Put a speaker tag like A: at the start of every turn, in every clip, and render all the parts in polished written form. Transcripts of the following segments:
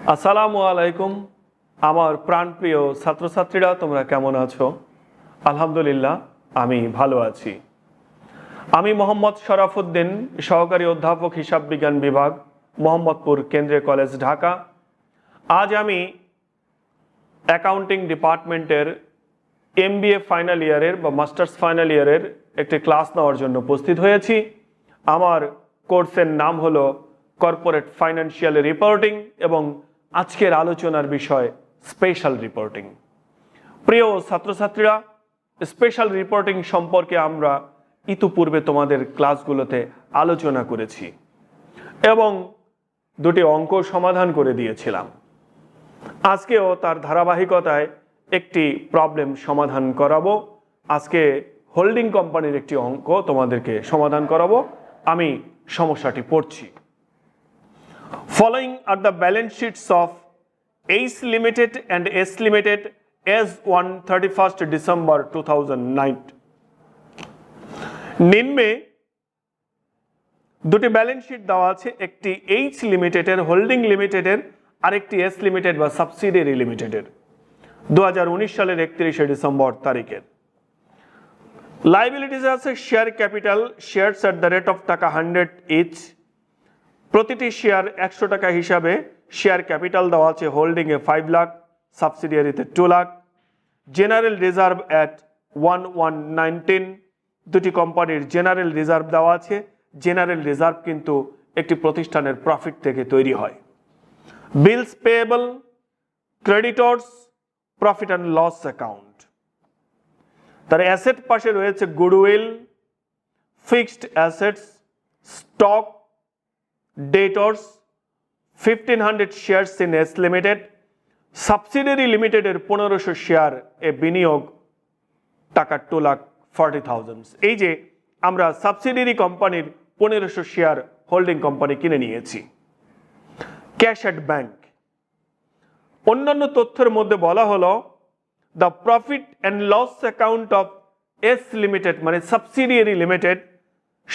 A: আসসালামু আলাইকুম আমার প্রাণপ্রিয় ছাত্রছাত্রীরা, তোমরা কেমন আছো? আলহামদুলিল্লাহ আমি ভালো আছি। আমি মোহাম্মদ শরাফুদ্দিন, সহকারী অধ্যাপক হিসাব বিজ্ঞান বিভাগ, মোহাম্মদপুর কেন্দ্রীয় কলেজ, ঢাকা। আজ আমি অ্যাকাউন্টিং ডিপার্টমেন্টের MBA ফাইনাল ইয়ারের বা মাস্টার্স ফাইনাল ইয়ারের একটি ক্লাস নেওয়ার জন্য উপস্থিত হয়েছি। আমার কোর্সের নাম হলো কর্পোরেট ফাইন্যান্সিয়াল রিপোর্টিং এবং আজকের আলোচনার বিষয় স্পেশাল রিপোর্টিং। প্রিয় ছাত্রছাত্রীরা, স্পেশাল রিপোর্টিং সম্পর্কে আমরা ইতিপূর্বে তোমাদের ক্লাসগুলোতে আলোচনা করেছি এবং দুটি অঙ্ক সমাধান করে দিয়েছিলাম। আজকেও তার ধারাবাহিকতায় একটি প্রবলেম সমাধান করাবো। আজকে হোল্ডিং কোম্পানির একটি অঙ্ক তোমাদেরকে সমাধান করাবো। আমি সমস্যাটি পড়ছি। Following are the balance sheets of Ace Limited and S Limited as on 31st December 2009. নিম্নে দুটি ব্যালেন্স শিট দেওয়া আছে, একটি H লিমিটেডের, হোল্ডিং লিমিটেডের, আরেকটি S লিমিটেড বা সাবসিডিয়ারি লিমিটেডের 2019 সালের 31শে ডিসেম্বর তারিখের। লাইবিলিটিস আছে share capital, shares at the rate of টাকা 100 ইচ। প্রতিটি শেয়ার 100 টাকা হিসাবে শেয়ার ক্যাপিটাল দেওয়া আছে। হোল্ডিংয়ে 5 লাখ, সাবসিডিয়ারিতে 2 লাখ। General reserve at 1119। দুটি কোম্পানির জেনারেল রিজার্ভ দেওয়া আছে। জেনারেল রিজার্ভ কিন্তু একটি প্রতিষ্ঠানের প্রফিট থেকে তৈরি হয়। Bills payable, creditors, profit and loss account. তার অ্যাসেট পাশে রয়েছে goodwill, fixed assets, stock, debtors, 1500 shares in S limited. Subsidiary লিমিটেডের 1500 শেয়ার এ বিনিয়োগ টাকা 2,40,000। এই যে আমরা সাবসিডিয়ারি কোম্পানির 1500 শেয়ার হোল্ডিং কোম্পানি কিনে নিয়েছি। Cash at bank. অন্যান্য তথ্যের মধ্যে বলা হলো the profit and loss account of S limited মানে subsidiary limited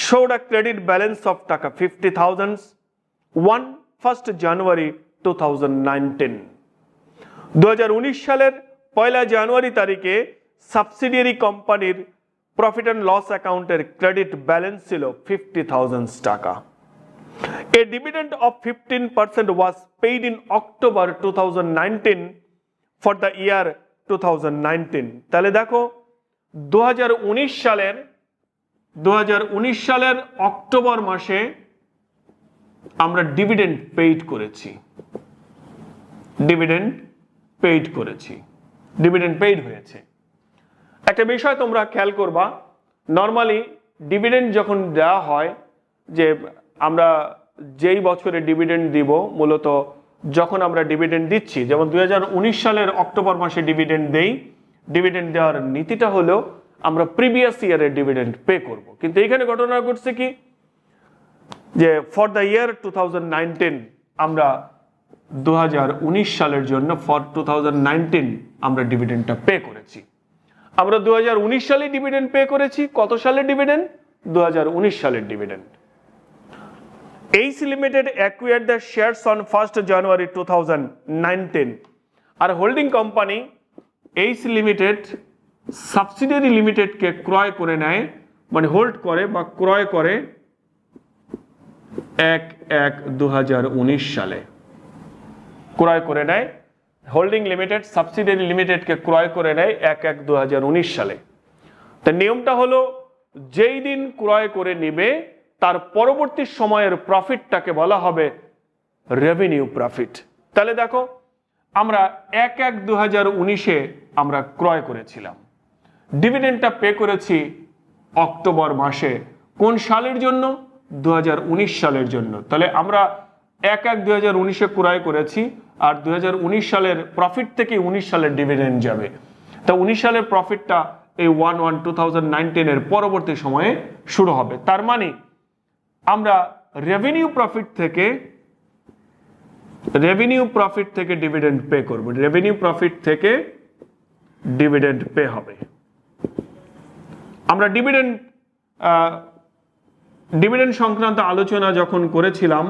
A: showed a credit balance of টাকা 50,000 on 1st January 2019। 2019 সালের 1 জানুয়ারি তারিখে সাবসিডিয়ারি কোম্পানির প্রফিট অ্যান্ড লস অ্যাকাউন্টের ক্রেডিট ব্যালেন্স ছিল 50,000 টাকা। A dividend of 15% was paid in October 2019 for the year 2019। তাহলে দেখো 2019 সালের অক্টোবর মাসে আমরা ডিভিডেন্ড পেইড করেছি। ডিভিডেন্ড পেইড হয়েছে। একটা বিষয় তোমরা খেয়াল করবা, নর্মালি ডিভিডেন্ড যখন দেওয়া হয়, যে আমরা যেই বছরে ডিভিডেন্ড দিব, মূলত যখন আমরা ডিভিডেন্ড দিচ্ছি, যেমন 2019 সালের অক্টোবর মাসে ডিভিডেন্ড দেই, ডিভিডেন্ড দেওয়ার নীতিটা হলো আমরা প্রিভিয়াস ইয়ারের ডিভিডেন্ড পে করব। কিন্তু এখানে ঘটনা ঘটছে কি, যে ফর দ্য ইয়ার 2019 আমরা 2019 সালের জন্য ফর 2019 আমরা ডিভিডেন্ডটা পে করেছি। আমরা 2019 সালে ডিভিডেন্ড পে করেছি। কত সালের ডিভিডেন্ড? 2019 সালের dividend. Ace Limited acquired the shares on 1st January 2019। আর holding company Ace Limited subsidiary লিমিটেডকে ক্রয় করে নেয়, মানে হোল্ড করে বা ক্রয় করে 1/1/2019 সালে ক্রয় করে নেয়। হোল্ডিং লিমিটেড সাবসিডিয়ারি লিমিটেডকে ক্রয় করে নেয় 1/1/2019 সালে। তার নিয়মটা হলো যেই দিন ক্রয় করে নিবে তার পরবর্তী সময়ের প্রফিটটাকে বলা হবে রেভিনিউ প্রফিট। তাহলে দেখো আমরা 1/1/2019 আমরা ক্রয় করেছিলাম, ডিভিডেন্ডটা পে করেছি অক্টোবর মাসে। কোন সালের জন্য? 2019 সালের জন্য। তাহলে আমরা 1/1/2019 ক্রয় করেছি, আর 2019 সালের প্রফিট থেকে 19 সালের ডিভিডেন্ড যাবে। তা 19 সালের প্রফিটটা এই 1/1/2019 এর পরবর্তী সময়ে শুরু হবে। তার মানে আমরা রেভিনিউ প্রফিট থেকে ডিভিডেন্ড পে করব। রেভিনিউ প্রফিট থেকে ডিভিডেন্ড পে হবে। আমরা ডিভিডেন্ড সংক্রান্ত আলোচনা যখন করেছিলাম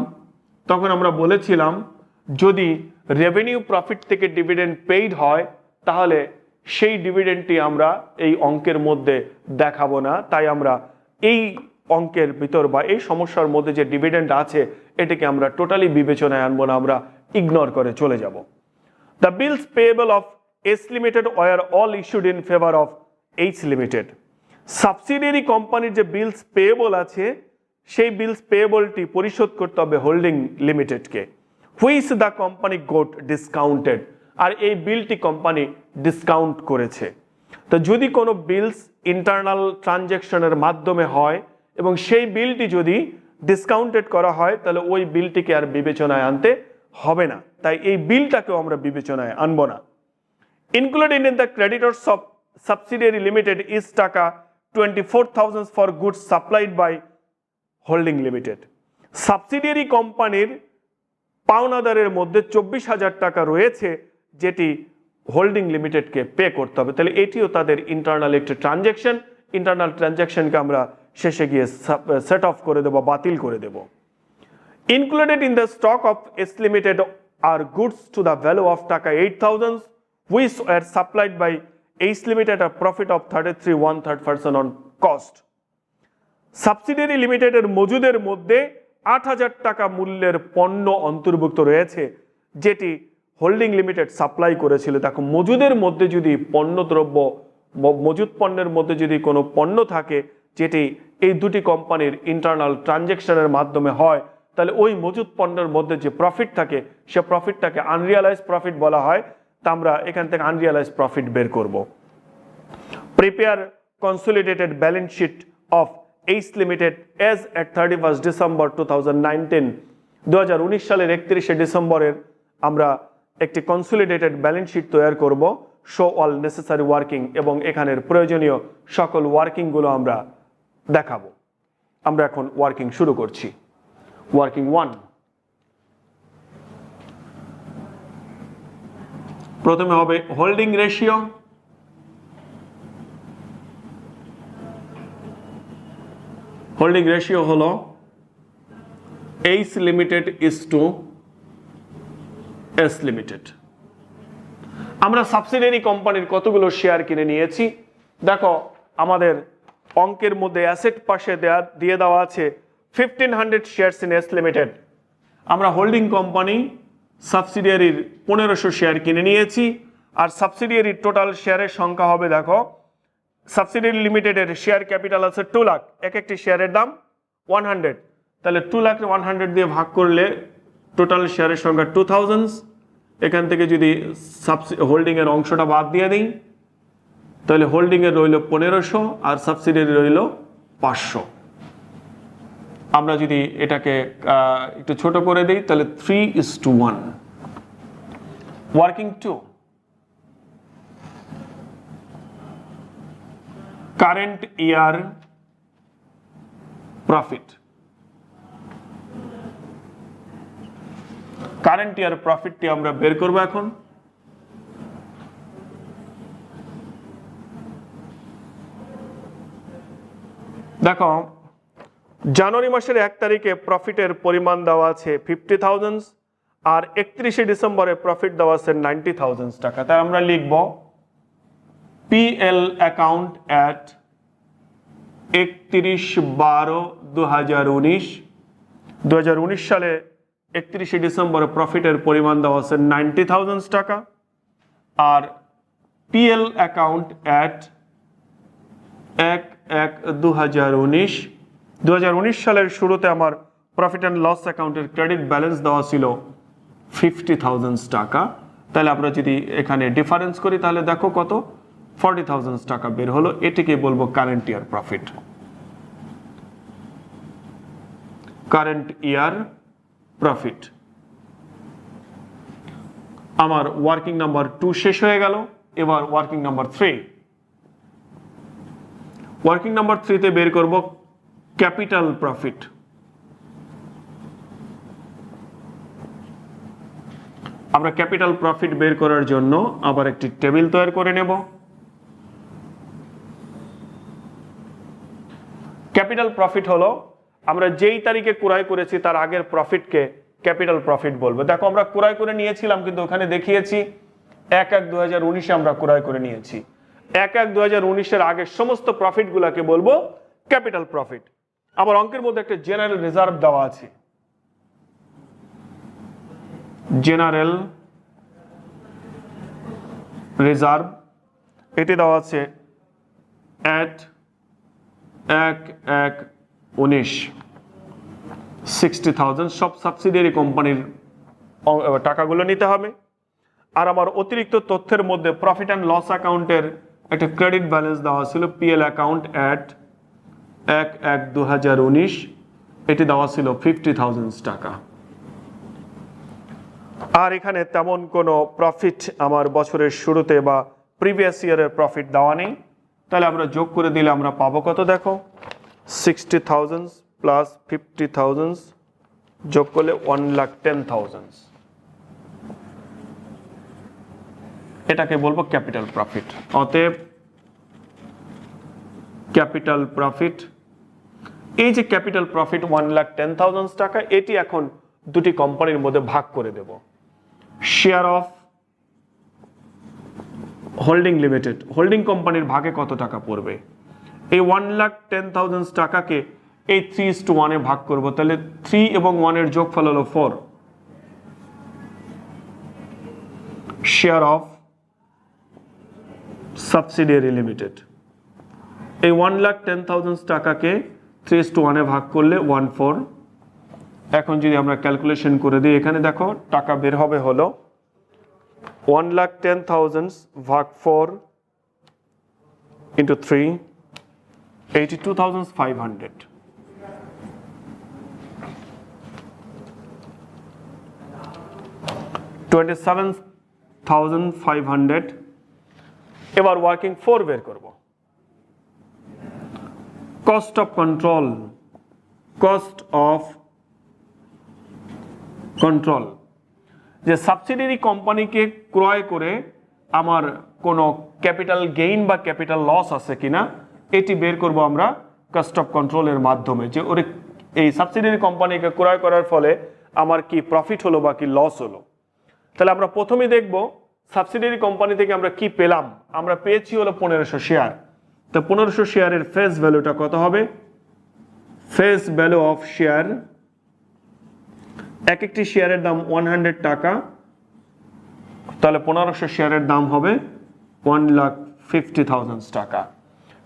A: তখন আমরা বলেছিলাম যদি রেভিনিউ প্রফিট থেকে ডিভিডেন্ড পেইড হয় তাহলে সেই ডিভিডেন্ডটি আমরা এই অঙ্কের মধ্যে দেখাবো না, তাই আমরা এই অঙ্কের ভিতর বা এই সমস্যার মধ্যে যে ডিভিডেন্ড আছে এটাকে আমরা টোটালি বিবেচনায় আনবো না, আমরা ইগনোর করে চলে যাব। The bills payable of S limited were all issued in favour of H limited. Subsidiary কোম্পানির যে বিলস পেয়েবল আছে সেই বিলস পেয়েবলটি পরিশোধ করতে হবে হোল্ডিং লিমিটেডকে। Which the company got discounted, আর এই বিলটি কোম্পানি ডিসকাউন্ট করেছে। তো যদি কোনো বিলস ইন্টারনাল ট্রানজ্যাকশনের মাধ্যমে হয় এবং সেই বিলটি যদি ডিসকাউন্টেড করা হয় তাহলে ওই বিলটিকে আর বিবেচনায় আনতে হবে না, তাই এই বিলটাকেও আমরা বিবেচনায় আনবো না। Included in the creditors of subsidiary limited is টাকা 24,000 for goods supplied by holding limited. Subsidiary কোম্পানির পাওনাদারের মধ্যে 24,000 টাকা রয়েছে যেটি হোল্ডিং লিমিটেডকে পে করতে হবে, তাহলে এটিও তাদের ইন্টারনাল একটি ট্রানজ্যাকশন। ইন্টারনাল ট্রানজ্যাকশনকে আমরা শেষে গিয়ে সেট অফ করে দেবো, বাতিল করে দেব। Included in the stock of S limited R goods to the value of টাকা 8,000 which were supplied by Ace Limited a profit of 33 1/3% on cost. Subsidiary লিমিটেডের মজুদের মধ্যে 8,000 টাকা মূল্যের পণ্য অন্তর্ভুক্ত রয়েছে যেটি হোল্ডিং লিমিটেড সাপ্লাই করেছিল। দেখো মজুদের মধ্যে যদি পণ্যদ্রব্য মজুদ পণ্যের মধ্যে যদি কোনো পণ্য থাকে যেটি এই দুটি কোম্পানির ইন্টারনাল ট্রানজ্যাকশনের মাধ্যমে হয় তাহলে ওই মজুদ পণ্যের মধ্যে যে প্রফিট থাকে সে প্রফিটটাকে আনরিয়ালাইজ প্রফিট বলা হয়। তা আমরা এখান থেকে আনরিয়ালাইজ প্রফিট বের করব। Prepare consolidated balance sheet of H limited as at 31 December 2019। 2019 সালের 31শে ডিসেম্বরের আমরা একটি কনসোলিডেটেড ব্যালেন্স শিট তৈরি করব। শো অল নেসেসারি ওয়ার্কিং, এবং এখানের প্রয়োজনীয় সকল ওয়ার্কিংগুলো আমরা দেখাবো। আমরা এখন ওয়ার্কিং শুরু করছি। ওয়ার্কিং 1, প্রথমে হবে হোল্ডিং রেশিও। হোল্ডিং রেশিও হলো H limited is to S limited. আমরা সাবসিডিয়ারি কোম্পানির কতগুলো শেয়ার কিনে নিয়েছি দেখো, আমাদের অঙ্কের মধ্যে অ্যাসেট পাশে দিয়ে দেওয়া আছে 1500 শেয়ারস ইন এস লিমিটেড। আমরা হোল্ডিং কোম্পানি সাবসিডিয়ারির 1500 শেয়ার কিনে নিয়েছি, আর সাবসিডিয়ারির টোটাল শেয়ারের সংখ্যা হবে দেখো, সাবসিডিয়ারি লিমিটেডের শেয়ার ক্যাপিটাল আছে 2 লাখ, এক একটি শেয়ারের দাম 100, তাহলে 2 লাখ 100 দিয়ে ভাগ করলে টোটাল শেয়ারের সংখ্যা 2000। এখান থেকে যদি হোল্ডিংয়ের অংশটা বাদ দিয়ে দিই তাহলে হোল্ডিংয়ের রইল 1500 আর সাবসিডিয়ারি রইল 500। আমরা যদি এটাকে একটু ছোট করে দিই তাহলে 3:1। Working 2, current year profit. Current year প্রফিটটি আমরা বের করব এখন। দেখো জানুয়ারি মাসের 1 তারিখে প্রফিটের পরিমাণ দেওয়া আছে 50,000 আর 31শে ডিসেম্বরে প্রফিট দেওয়া আছে 90,000 টাকা। তাই আমরা লিখব পিএল অ্যাকাউন্ট অ্যাট 31/12/2019। 2019 সালে 31শে ডিসেম্বরে প্রফিটের পরিমাণ দেওয়া আছে 90,000 টাকা, আর পিএল অ্যাকাউন্ট অ্যাট 1/1/2019। 2019 সালের শুরুতে আমার প্রফিট অ্যান্ড লস অ্যাকাউন্টের ক্রেডিট ব্যালেন্স দেওয়া ছিল 50,000 টাকা। তাহলে আমরা যদি এখানে ডিফারেন্স করি তাহলে দেখো কত, 40,000 টাকা বের হলো। এটিকে বলবো current year profit. Current year profit. আমার ওয়ার্কিং নাম্বার 2 শেষ হয়ে গেল। এবার ওয়ার্কিং নাম্বার 3। ওয়ার্কিং নাম্বার 3 তে বের করব ক্যাপিটাল প্রফিট। আমরা ক্যাপিটাল প্রফিট বের করার জন্য আবার একটি টেবিল তৈরি করে নেব। ক্যাপিটাল প্রফিট হলো আমরা যেই তারিখে ক্রয় করেছি তার আগের প্রফিটকে ক্যাপিটাল প্রফিট বলবো। দেখো আমরা ক্রয় করে নিয়েছিলাম, কিন্তু ওখানে দেখিয়েছি 1/1/2019 আমরা ক্রয় করে নিয়েছি। 1/1/2019 আগের সমস্ত প্রফিট গুলাকে বলবো ক্যাপিটাল প্রফিট। আবার অঙ্কের মধ্যে একটা জেনারেল রিজার্ভ দেওয়া আছে, জেনারেল রিজার্ভ, এটি দেওয়া আছে at 1/1/19 60,000। সব সাবসিডিয়ারি কোম্পানির টাকাগুলো নিতে হবে। আর আমার অতিরিক্ত তথ্যের মধ্যে প্রফিট অ্যান্ড লস অ্যাকাউন্টের একটা ক্রেডিট ব্যালেন্স দেওয়া ছিল, পিএল অ্যাকাউন্ট at 1/1/2019, এটি দেওয়া ছিল 50,000 টাকা। আর এখানে তেমন কোনো প্রফিট আমার বছরের শুরুতে বা প্রিভিয়াস ইয়ারের প্রফিট দেওয়া নেই। তাহলে আমরা যোগ করে দিলে আমরা পাবো কত, দেখো 60,000 প্লাস 50,000 যোগ করলে 1,10,000। এটাকে বলবো ক্যাপিটাল প্রফিট। অতএব ক্যাপিটাল প্রফিট, এই যে ক্যাপিটাল প্রফিট 1,10,000 টাকা, এটি এখন দুটি কোম্পানির মধ্যে ভাগ করে দেব। Share of holding limited, holding কোম্পানির ভাগে কত টাকা পড়বে? এই 1,10,000 টাকাকে এই 3:1 এ ভাগ করব, তাহলে 3 এবং 1 এর যোগফল হলো 4। শেয়ার অফ সাবসিডিয়ারি লিমিটেড, এই 1,10,000 টাকাকে 3:1 এ ভাগ করলে 1/4। এখন যদি আমরা ক্যালকুলেশন করে দিই, এখানে দেখো টাকা বের হবে হলো 1,10,000 ভাগ 4 into 3, 82,500। 27,500। এবার ওয়ার্কিং 4 বের করব। Cost of control, cost of control, যে সাবসিডিয়ারি কোম্পানিকে ক্রয় করে আমার কোনো ক্যাপিটাল গেইন বা ক্যাপিটাল লস আছে কিনা, এটি বের করব আমরা কস্ট অফ কন্ট্রোলের মাধ্যমে, যে ওর এই সাবসিডিয়ারি কোম্পানিকে ক্রয় করার ফলে আমার কি প্রফিট হলো বা কি লস হলো। তাহলে আমরা প্রথমেই দেখব সাবসিডিয়ারি কোম্পানি থেকে আমরা কি পেলাম। আমরা পেয়েছি হলো 1500 শেয়ার। তো 1500 শেয়ারের ফেস ভ্যালুটা কত হবে? ফেস ভ্যালু অফ শেয়ার, এক একটি শেয়ারের দাম 100 টাকা, তাহলে 1500 শেয়ারের দাম হবে 1,50,000 টাকা।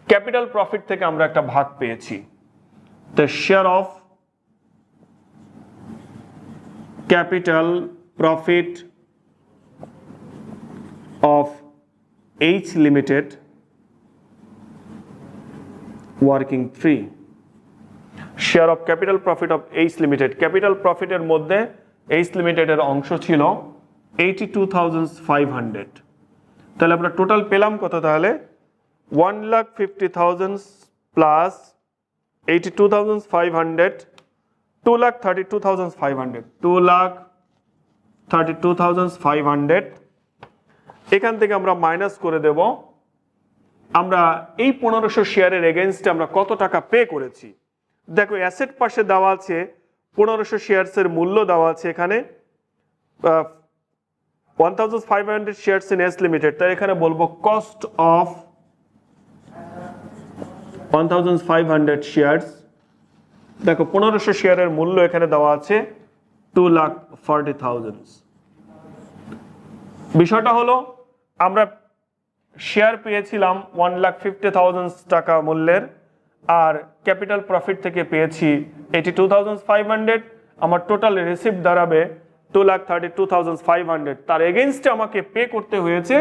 A: ক্যাপিটাল প্রফিট থেকে আমরা একটা ভাগ পেয়েছি, the share of capital profit of H limited working 3। Share of capital profit of H limited, capital প্রফিটের মধ্যে এইচ লিমিটেডের অংশ ছিল 82,500। তাহলে আমরা টোটাল পেলাম কত? তাহলে 1,50,000 প্লাস 82,500, 2,32,500, 2,32,500। এখান থেকে আমরা মাইনাস করে দেব আমরা এই 1500 শেয়ারের এগেইনস্টে আমরা কত টাকা পে করেছি। দেখো অ্যাসেট পাশে দেওয়া আছে 1500 শেয়ারসের মূল্য দেওয়া আছে এখানে 1,500 শেয়ারস ইন এস লিমিটেড, তাই এখানে বলবো কস্ট অফ 1,500 শেয়ারস। দেখো 1500 শেয়ারের মূল্য এখানে দেওয়া আছে 2,40,000। বিষয়টা হলো আমরা শেয়ার পেয়েছিলাম 1,50,000 টাকা মূল্যের, আর ক্যাপিটাল প্রফিট থেকে পেয়েছি 82,500। আমার টোটাল রিসিপ্ট দাঁড়াবে 2,32,500। তার এগেইনস্টে আমাকে পে করতে হয়েছে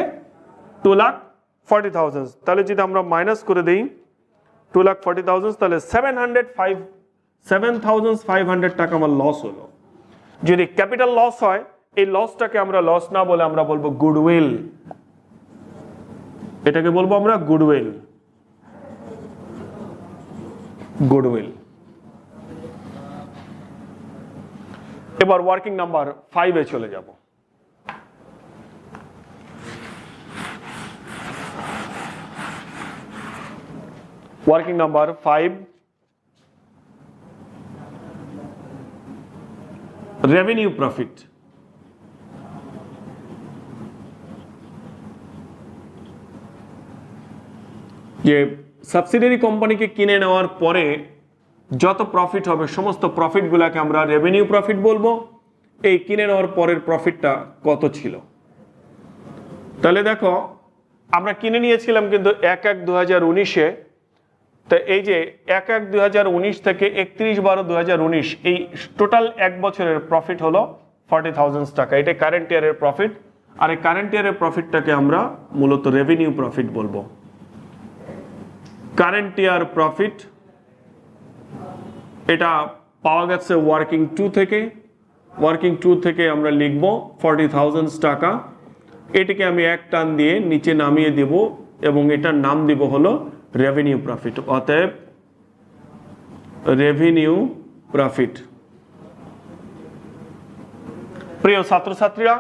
A: 2,40,000। তাহলে যদি আমরা মাইনাস করে দিই 2,40,000, তাহলে 7,500 টাকা আমার লস হলো। যদি ক্যাপিটাল লস হয়, এই লসটাকে আমরা লস না বলে আমরা বলবো গুডউইল, এটাকে বলবো আমরা গুডউইল। গুডউইল। এবার ওয়ার্কিং নাম্বার 5 এ চলে যাব। ওয়ার্কিং নাম্বার 5, রেভিনিউ প্রফিট, যে সাবসিডিয়ারি কোম্পানিকে কিনে নেওয়ার পরে যত প্রফিট হবে সমস্ত প্রফিটগুলোকে আমরা রেভিনিউ প্রফিট বলবো। এই কিনে নেওয়ার পরের প্রফিটটা কত ছিল, তাহলে দেখো আমরা কিনে নিয়েছিলাম কিন্তু 1/1/2019-এ, তো এই যে 1/1/2019 থেকে 31/12/2019 এই টোটাল এক বছরের প্রফিট হলো 40,000 টাকা। এটা কারেন্ট ইয়ারের প্রফিট, আর এই কারেন্ট ইয়ারের প্রফিটটাকে আমরা মূলত রেভিনিউ প্রফিট বলবো। কারেন্ট ইয়ার প্রফিট এটা পাওয়া গেছে ওয়ার্কিং 2 থেকে। ওয়ার্কিং 2 থেকে আমরা লিখব 40,000 টাকা। এটিকে আমি এক টান দিয়ে নিচে নামিয়ে দেব এবং এটার নাম দিব হলো রেভিনিউ প্রফিট। অতএব রেভিনিউ প্রফিট। প্রিয় ছাত্রছাত্রীরা,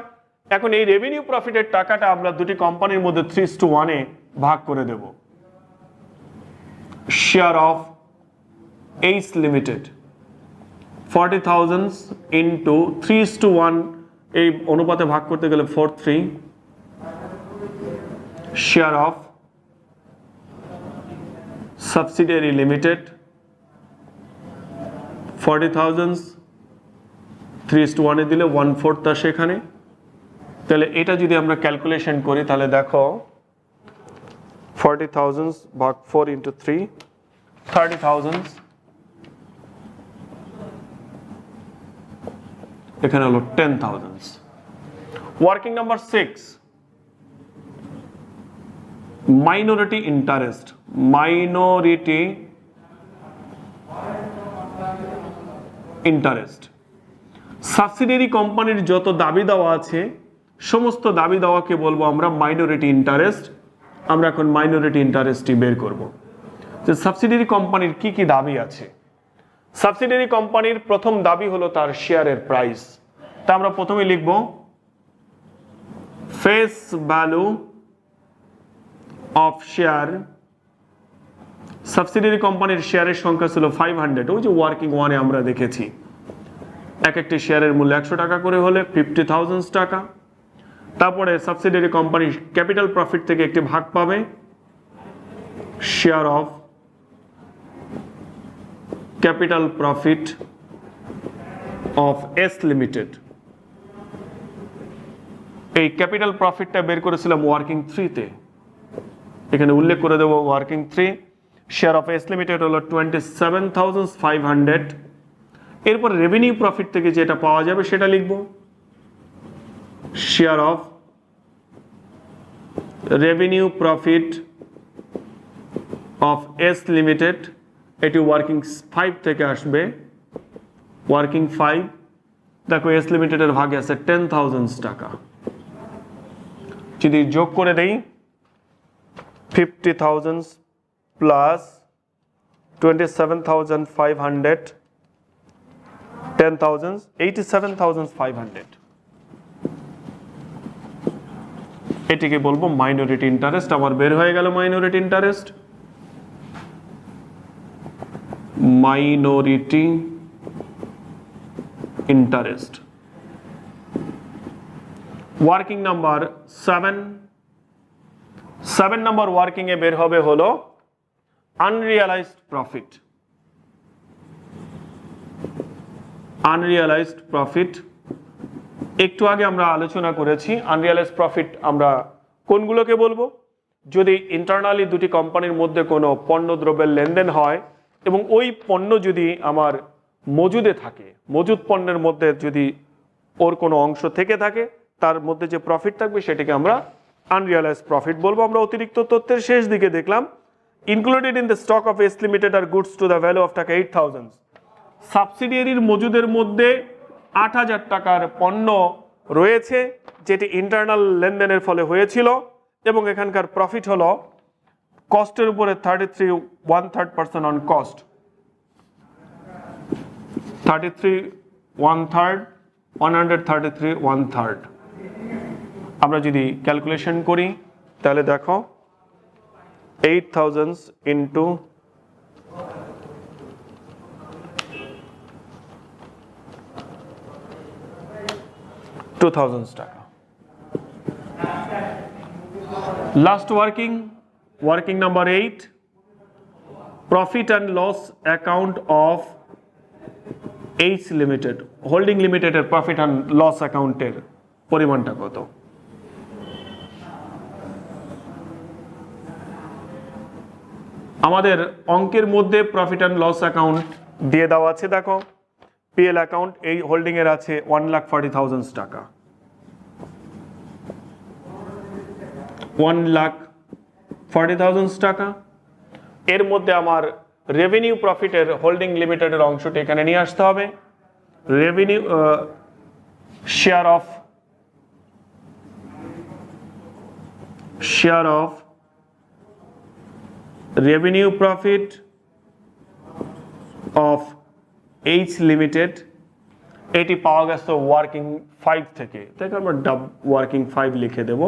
A: এখন এই রেভিনিউ প্রফিটের টাকাটা আমরা দুটি কোম্পানির মধ্যে 3:1-এ ভাগ করে দেব। Share of H limited 40,000 into 3:1, এই অনুপাতে ভাগ করতে গেলে 4:3। শেয়ার অফ সাবসিডিয়ারি লিমিটেড 40,000 3:1-এ দিলে 1/4 আসে এখানে। তাহলে এটা যদি আমরা ক্যালকুলেশন করি তাহলে দেখো 40,000 ভাগ 4 ইন্টু 3 30,000, এখানে হলো 10,000। Working number 6, minority interest. Minority interest subsidiary কোম্পানির যত দাবি দেওয়া আছে সমস্ত দাবি দেওয়াকে বলবো আমরা মাইনরিটি ইন্টারেস্ট। আমরা এখন মাইনরিটি ইন্টারেস্টটি বের করব যে সাবসিডিয়ারি কোম্পানির কি কি দাবি আছে। সাবসিডিয়ারি কোম্পানির প্রথম দাবি হলো তার শেয়ারের প্রাইস। তা আমরা প্রথমে লিখব face value of share. Subsidiary কোম্পানির শেয়ারের সংখ্যা ছিল 500, ওই যে ওয়ার্কিং 1-এ আমরা দেখেছি। এক একটি শেয়ারের মূল্য 100 টাকা করে হলে 50,000 টাকা। তারপরে সাবসিডিয়ারি কোম্পানির ক্যাপিটাল প্রফিট থেকে একটি ভাগ পাবে, share of capital profit of S limited. এই ক্যাপিটাল প্রফিটটা বের করেছিলাম ওয়ার্কিং 3-তে, এখানে উল্লেখ করে দেব working 3। Share of S limited হলো 27,500। এরপর রেভিনিউ প্রফিট থেকে যেটা পাওয়া যাবে সেটা লিখব, share of revenue profit of S limited. এটি ওয়ার্কিং 5 থেকে আসবে, ওয়ার্কিং 5। দেখো এস লিমিটেডের ভাগে আছে 10,000 টাকা। যদি যোগ করে দেই 50,000 প্লাস 27,500 10,000 87,500, এটিকে বলবো মাইনরিটি ইন্টারেস্ট। আমার বের হয়ে গেল minority interest. Minority interest. Working number 7 নম্বর ওয়ার্কিং এ বের হবে হলো আনরিয়ালাইজড প্রফিট। আনরিয়ালাইজড প্রফিট একটু আগে আমরা আলোচনা করেছি। আনরিয়ালাইজড প্রফিট আমরা কোনগুলোকে বলবো? যদি ইন্টারনালি দুটি কোম্পানির মধ্যে কোনো পণ্য দ্রব্যের লেনদেন হয় এবং ওই পণ্য যদি আমার মজুদে থাকে, মজুদ পণ্যের মধ্যে যদি ওর কোনো অংশ থেকে থাকে, তার মধ্যে যে প্রফিট থাকবে সেটাকে আমরা আনরিয়ালাইজড প্রফিট বলবো। আমরা অতিরিক্ত তথ্যের শেষ দিকে দেখলাম included in the stock of S limited R goods to the value of টাকা 8,000। সাবসিডিয়ারির মজুদের মধ্যে 8,000 টাকার পণ্য রয়েছে যেটি ইন্টারনাল লেনদেনের ফলে হয়েছিল এবং এখানকার প্রফিট হলো কস্টের উপরে 33 1/3% অন কস্ট। 33 1/3 133 1/3। আমরা যদি ক্যালকুলেশন করি তাহলে দেখো 8,000 ইন্টু 33 2000 টাকা। Last working number 8, profit and loss account of H limited, holding লিমিটেডের প্রফিট অ্যান্ড লস অ্যাকাউন্টের পরিমাণটা কত? আমাদের অঙ্কের মধ্যে প্রফিট অ্যান্ড লস অ্যাকাউন্ট দিয়ে দেওয়া আছে। দেখো পিএল অ্যাকাউন্ট এই হোল্ডিং এর আছে 1,40,000 টাকা, 1,40,000 টাকা। এর মধ্যে আমার রেভিনিউ প্রফিটের হোল্ডিং লিমিটেডের অংশটি এখানে নিয়ে আসতে হবে। Revenue share of revenue profit of H limited, এটি পাওয়া গেছে ওয়ার্কিং 5 থেকে, তাই আমরা ওয়ার্কিং 5 লিখে দেব।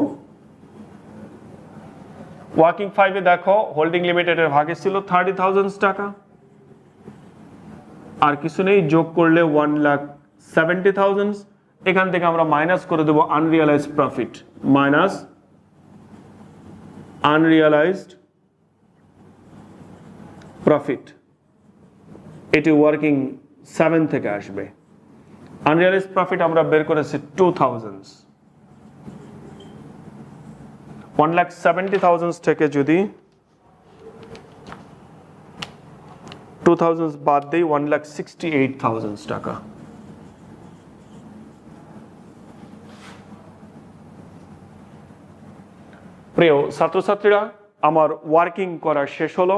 A: ওয়ার্কিং 5-এ দেখো হোল্ডিং লিমিটেডের ভাগে ছিল 30,000 টাকা, আর কিছু নেই, যোগ করলে 1,70,000। এখান থেকে আমরা মাইনাস করে দেব unrealised profit, minus unrealised profit, এটি ওয়ার্কিং 7 থেকে আসবে। আনরিয়ালাইজড প্রফিট আমরা বের করেছি 2,000, 1,70,000 থেকে যদি 2,000 বাদ দেই 1,68,000 টাকা। প্রিয় ছাত্রছাত্রীরা, আমার ওয়ার্কিং করা শেষ হলো।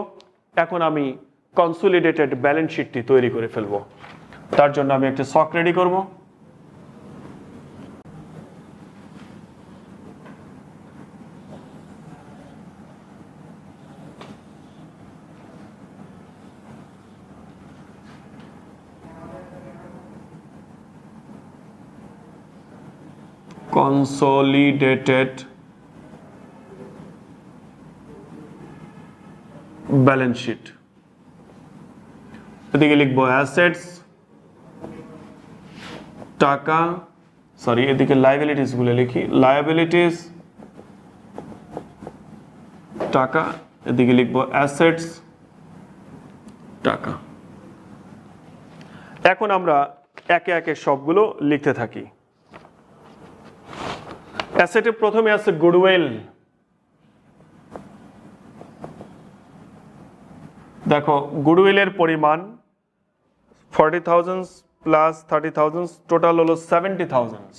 A: এখন আমি কনসোলিডেটেড ব্যালেন্স শিটটি তৈরি করে ফেলবো। তার জন্য আমি একটা সক রেডি করব। কনসোলিডেটেড ব্যালেন্স শিট, এদিকে লিখবো অ্যাসেটস টাকা, সরি এদিকে লায়াবিলিটিস গুলো লিখি, লায়াবিলিটিস টাকা, এদিকে লিখবো অ্যাসেটস টাকা। এখন আমরা একে একে সবগুলো লিখতে থাকি। অ্যাসেটে প্রথমে আছে গুডউইল। দেখো গুডউইলের পরিমাণ 40,000 প্লাস 30,000, টোটাল হলো 70,000,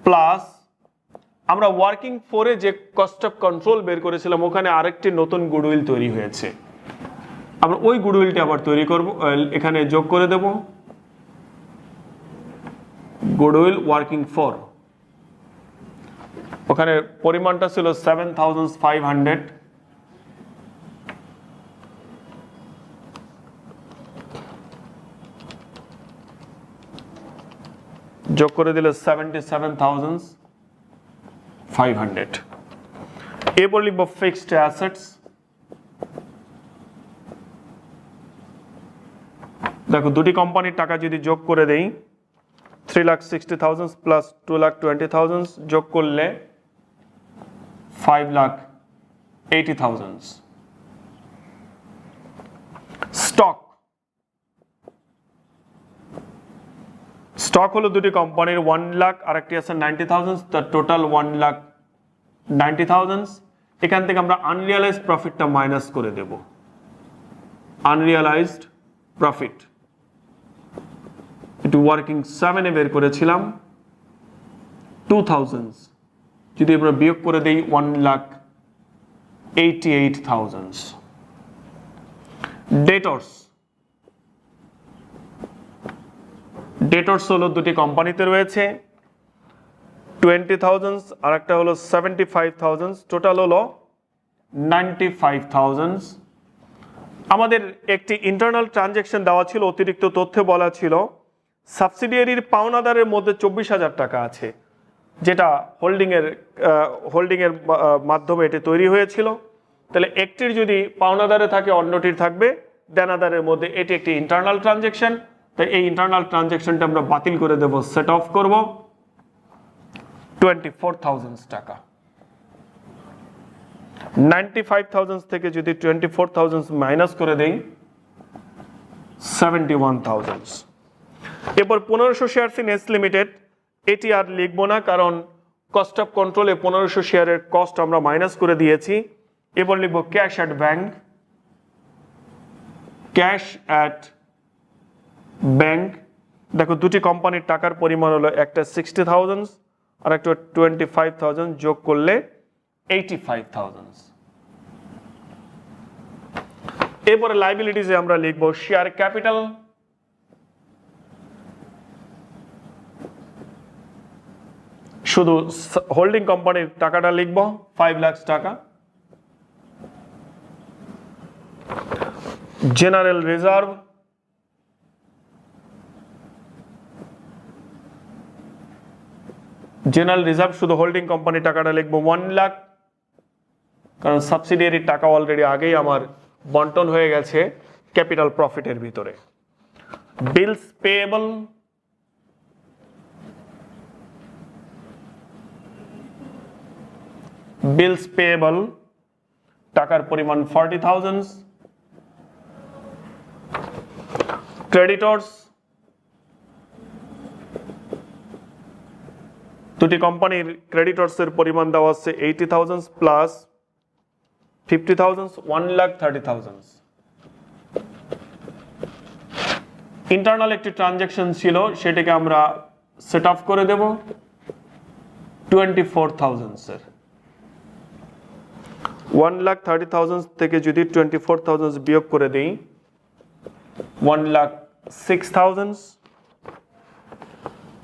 A: প্লাস আমরা ওয়ার্কিং 4-এ যে কস্ট অফ কন্ট্রোল বের করেছিলাম ওখানে আরেকটি নতুন গুডউইল তৈরি হয়েছে। আমরা ওই গুডউইলটি আবার তৈরি করব, এখানে যোগ করে দেব। গুডউইল ওয়ার্কিং 4, ওখানে পরিমাণটা ছিল 7,500, যোগ করে দিলে 77,500। এরপর লিখব ফিক্সড অ্যাসেটস। দেখো দুটি কোম্পানির টাকা যদি যোগ করে দেই 3,60,000 প্লাস 2,20,000 যোগ করলে 5,80,000। স্টক হলো দুটি কোম্পানির 1 লাখ আর একটি আছে 90,000, তার টোটাল 1,90,000। এখান থেকে আমরা আনরিয়ালাইজড প্রফিটটা মাইনাস করে দেব। আনরিয়ালাইজড প্রফিট এটি ওয়ার্কিং 7-এ বের করেছিলাম 2,000, যদি আমরা বিয়োগ করে দেই 1,88,000। ডেটর্স হলো দুটি কোম্পানিতে রয়েছে 20,000 আর একটা হলো 75,000, টোটাল হলো 95,000। আমাদের একটি ইন্টারনাল ট্রানজ্যাকশন দেওয়া ছিল, অতিরিক্ত তথ্য বলা ছিল সাবসিডিয়ারির পাওনাদারের মধ্যে 24,000 টাকা আছে, যেটা হোল্ডিং এর মাধ্যমে এটি তৈরি হয়েছিল। তাহলে একটির যদি পাওনাদারে থাকে অন্যটির থাকবে দেনাদারের মধ্যে, এটি একটি ইন্টারনাল ট্রানজ্যাকশন। তাই এই ইন্টারনাল ট্রানজ্যাকশনটা আমরা বাতিল করে দেব, সেট অফ করব 24,000 টাকা। 95,000 থেকে যদি 24,000 মাইনাস করে দেই 71,000। এরপর 1500 শেয়ারস ইন এস লিমিটেড, এটি আর লিখবো না কারণ কস্ট অফ কন্ট্রোলে 1500 শেয়ারের কস্ট আমরা মাইনাস করে দিয়েছি। এরপর লিখবো cash at bank, cash at bank. দেখো দুটি কোম্পানির টাকার পরিমাণ হলো একটা 60,000 আর একটা 25,000, যোগ করলে 85,000। এরপরে লাইবিলিটিজে আমরা লিখবো শেয়ার ক্যাপিটাল, শুধু হোল্ডিং কোম্পানির টাকাটা লিখবো 5 লাখ টাকা। জেনারেল রিজার্ভ, জেনারেল রিজার্ভ শুধু হোল্ডিং কোম্পানির টাকাটা লিখবো 1 লাখ, কারণ সাবসিডিয়ারির টাকা অলরেডি আগেই আমার বন্টন হয়ে গেছে ক্যাপিটাল প্রফিটের ভিতরে। বিলস পেয়েবল, বিলস পেয়েবল টাকার পরিমাণ 40,000। ক্রেডিটর্স, দুটি কোম্পানির ক্রেডিটর্সের পরিমাণ দেওয়া আছে 80,000 প্লাস 50,000, 1,30,000। ইন্টারনাল একটি ট্রানজ্যাকশন ছিল, সেটাকে আমরা সেট অফ করে দেব 24,000 এর। 1,30,000 থেকে যদি 24,000 বিয়োগ করে দিই 1,06,000।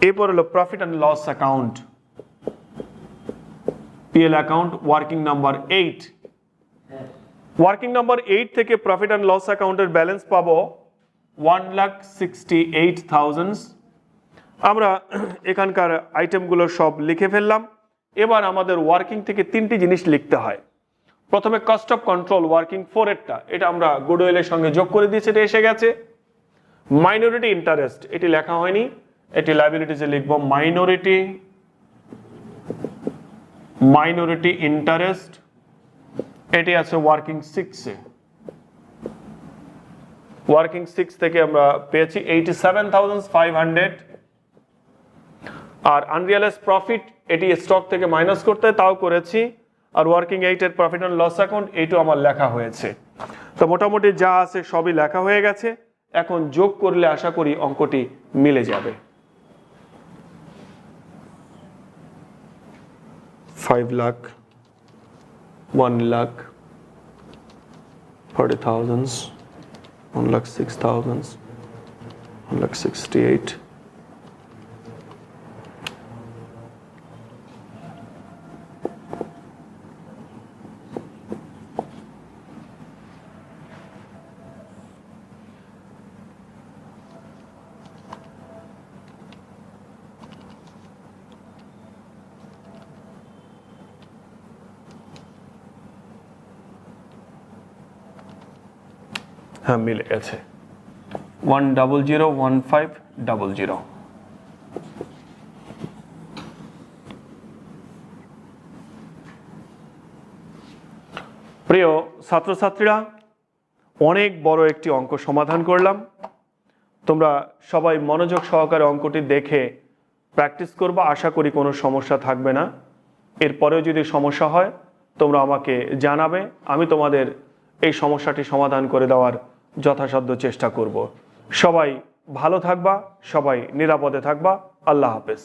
A: এরপর হলো profit and loss account, PL account, working number 8। Working number 8 থেকে প্রফিট অ্যান্ড লস অ্যাকাউন্টের ব্যালেন্স পাবো 1,68,000। আমরা এখানকার আইটেমগুলো সব লিখে ফেললাম। এবার আমাদের ওয়ার্কিং থেকে 3টি জিনিস লিখতে হয়। প্রথমে কস্ট অফ কন্ট্রোল ওয়ার্কিং 4 এরটা, এটা আমরা গুডউইলের সঙ্গে যোগ করে দিয়েছি, এটা এসে গেছে। মাইনরিটি ইন্টারেস্ট, এটি লেখা হয়নি, এটি লাইবিলিটিজে লিখবো মাইনরিটি ইন্টারেস্ট, এটি আছে ওয়ার্কিং 6-এ। ওয়ার্কিং 6 থেকে আমরা পেয়েছি 87,500। আর আনরিয়ালাইজড প্রফিট, এটি স্টক থেকে মাইনাস করতে তাও করেছি। আর ওয়ার্কিং 8 এর প্রফিট অ্যান্ড লস অ্যাকাউন্ট, এইটাও আমার লেখা হয়েছে। তো মোটামুটি যা আছে সবই লেখা হয়ে গেছে। এখন যোগ করলে আশা করি অঙ্কটি মিলে যাবে। 5 লাখ, 1 লাখ, 40,000, 1,06,000, 1,68,000। হ্যাঁ মিলে গেছে, 100,1500। প্রিয় ছাত্রছাত্রীরা, অনেক বড় একটি অঙ্ক সমাধান করলাম। তোমরা সবাই মনোযোগ সহকারে অঙ্কটি দেখে প্র্যাকটিস করবা, আশা করি কোনো সমস্যা থাকবে না। এরপরেও যদি সমস্যা হয় তোমরা আমাকে জানাবে, আমি তোমাদের এই সমস্যাটি সমাধান করে দেওয়ার যথাসাধ্য চেষ্টা করব। সবাই ভালো থাকবা, সবাই নিরাপদে থাকবা। আল্লাহ হাফেজ।